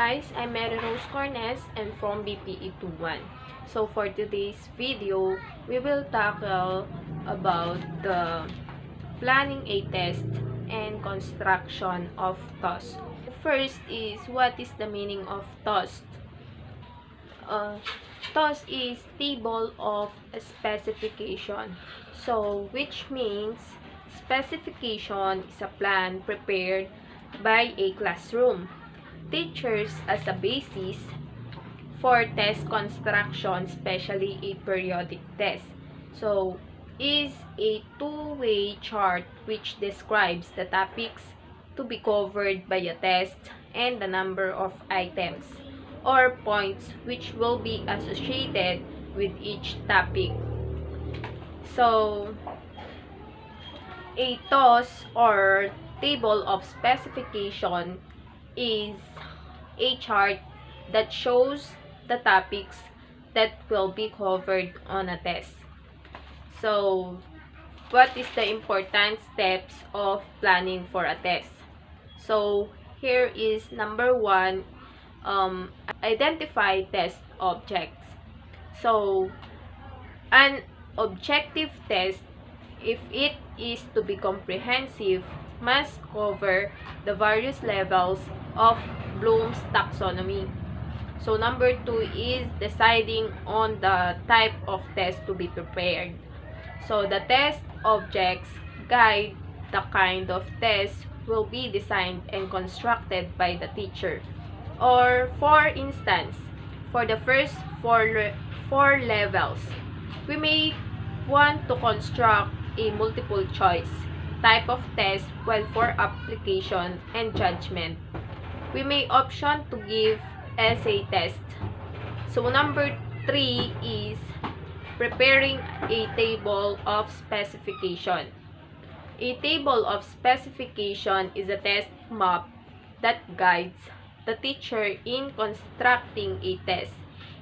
guys, I'm Mary Rose Cornes and from BPE21. So for today's video, we will tackle about the planning a test and construction of TOS. First is, what is the meaning of TOS? TOS is table of specification. So which means specification is a plan prepared by a classroom teachers as a basis for test construction, especially a periodic test. So, is a two-way chart which describes the topics to be covered by a test and the number of items or points which will be associated with each topic. So, a TOS or table of specification is a chart that shows the topics that will be covered on a test. So, what is the important steps of planning for a test? So, here is number 1, identify test objects. So, an objective test, if it is to be comprehensive, must cover the various levels of Bloom's taxonomy. So, number 2 is deciding on the type of test to be prepared. So, the test objects guide the kind of test will be designed and constructed by the teacher. Or, for instance, for the first four levels, we may want to construct a multiple choice type of test, while for application and judgment, we may option to give essay test. So number 3 is preparing a table of specification. A table of specification is a test map that guides the teacher in constructing a test.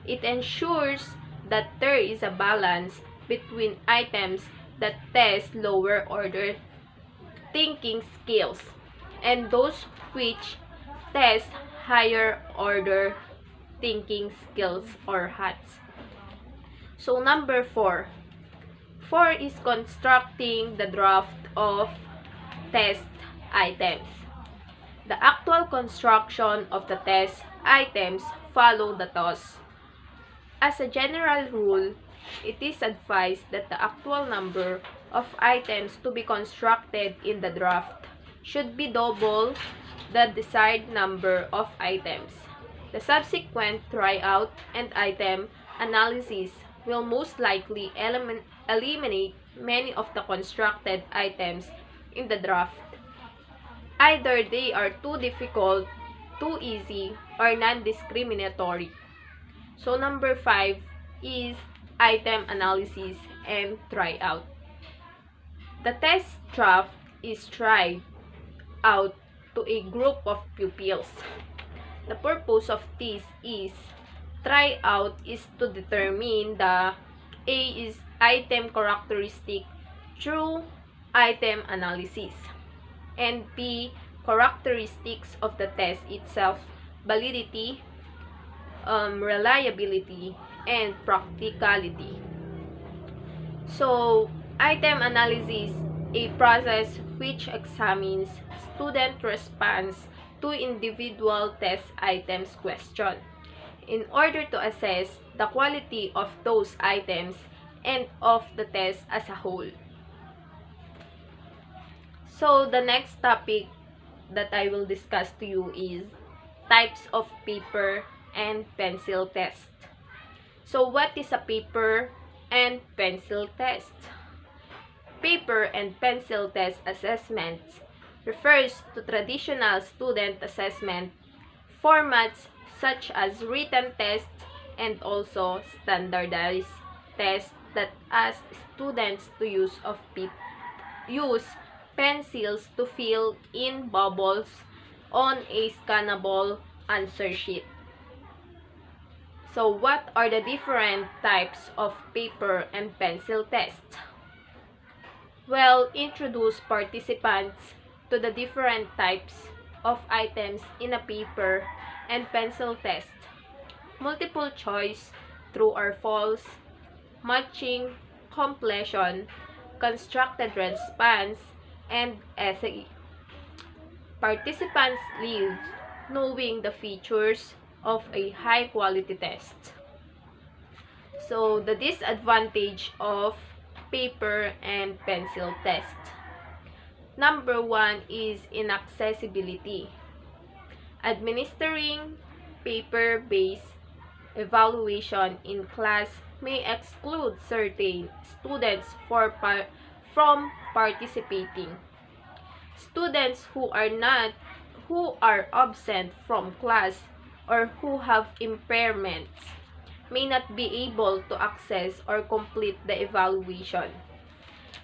It ensures that there is a balance between items that test lower order thinking skills and those which test higher order thinking skills or HATS. So number 4 is constructing the draft of test items. The actual construction of the test items follow the TOS. As a general rule, it is advised that the actual number of items to be constructed in the draft should be double the desired number of items. The subsequent tryout and item analysis will most likely eliminate many of the constructed items in the draft. Either they are too difficult, too easy, or non-discriminatory. So number 5 is item analysis and tryout. The test draft is tried out to a group of pupils. The purpose of this is tryout is to determine the A is item characteristic through item analysis, and B characteristics of the test itself, validity, reliability, and practicality. So, item analysis, a process which examines student response to individual test items question in order to assess the quality of those items and of the test as a whole. So, the next topic that I will discuss to you is types of paper and pencil test. So, what is a paper and pencil test? Paper and pencil test assessments refers to traditional student assessment formats such as written tests and also standardized tests that ask students to use pencils to fill in bubbles on a scannable answer sheet. So, what are the different types of paper and pencil tests? Well, introduce participants to the different types of items in a paper and pencil test, multiple choice, true or false, matching, completion, constructed response, and essay. Participants leave knowing the features of a high-quality test. So, the disadvantage of paper and pencil test. Number 1 is inaccessibility. Administering paper-based evaluation in class may exclude certain students from participating. Students who are absent from class or who have impairments may not be able to access or complete the evaluation.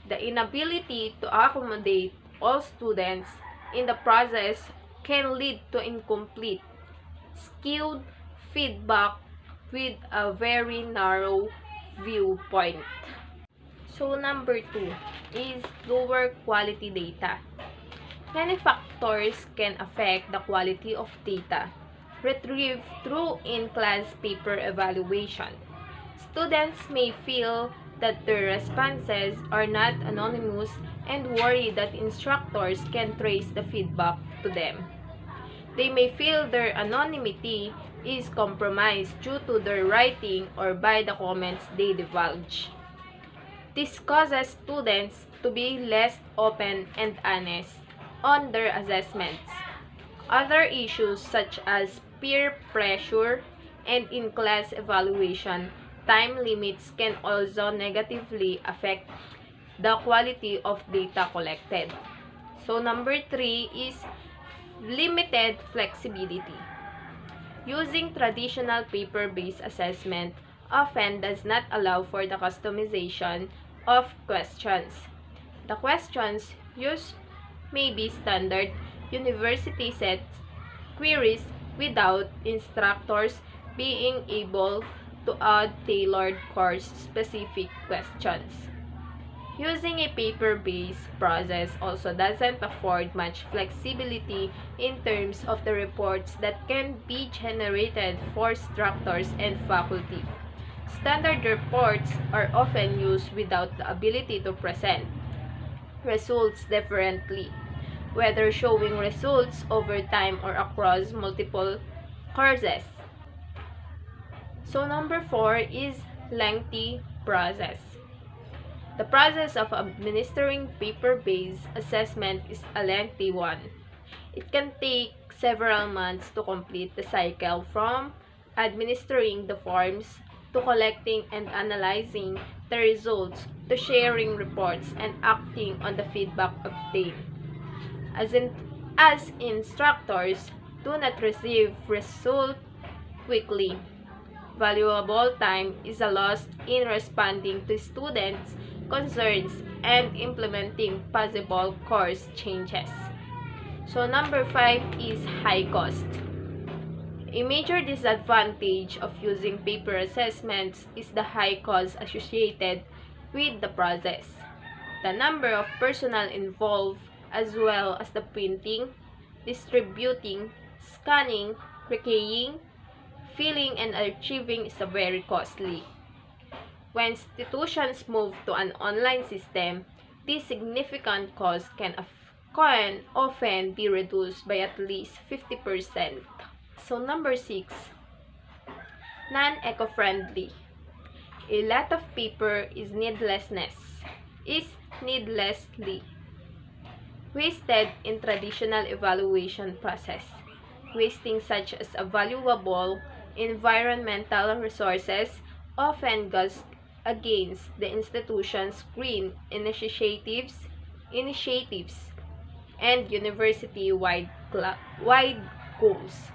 The inability to accommodate all students in the process can lead to incomplete, skewed feedback with a very narrow viewpoint. So, number 2 is lower quality data. Many factors can affect the quality of data retrieved through in-class paper evaluation. Students may feel that their responses are not anonymous and worry that instructors can trace the feedback to them. They may feel their anonymity is compromised due to their writing or by the comments they divulge. This causes students to be less open and honest on their assessments. Other issues such as peer pressure and in-class evaluation time limits can also negatively affect the quality of data collected. So, number 3 is limited flexibility. Using traditional paper-based assessment often does not allow for the customization of questions. The questions used may be standard university set queries without instructors being able to add tailored course-specific questions. Using a paper-based process also doesn't afford much flexibility in terms of the reports that can be generated for instructors and faculty. Standard reports are often used without the ability to present results differently, whether showing results over time or across multiple courses. So, number 4 is lengthy process. The process of administering paper-based assessment is a lengthy one. It can take several months to complete the cycle from administering the forms to collecting and analyzing the results to sharing reports and acting on the feedback obtained. As instructors do not receive results quickly, valuable time is lost in responding to students' concerns and implementing possible course changes. So, number 5 is high cost. A major disadvantage of using paper assessments is the high cost associated with the process. The number of personnel involved, as well as the printing, distributing, scanning, rekeying, filling, and archiving is very costly. When institutions move to an online system, this significant cost can often be reduced by at least 50%. So, number 6, non-eco-friendly. A lot of paper is needlessly wasted in traditional evaluation process. Wasting such as valuable environmental resources often goes against the institution's green initiatives and university-wide goals.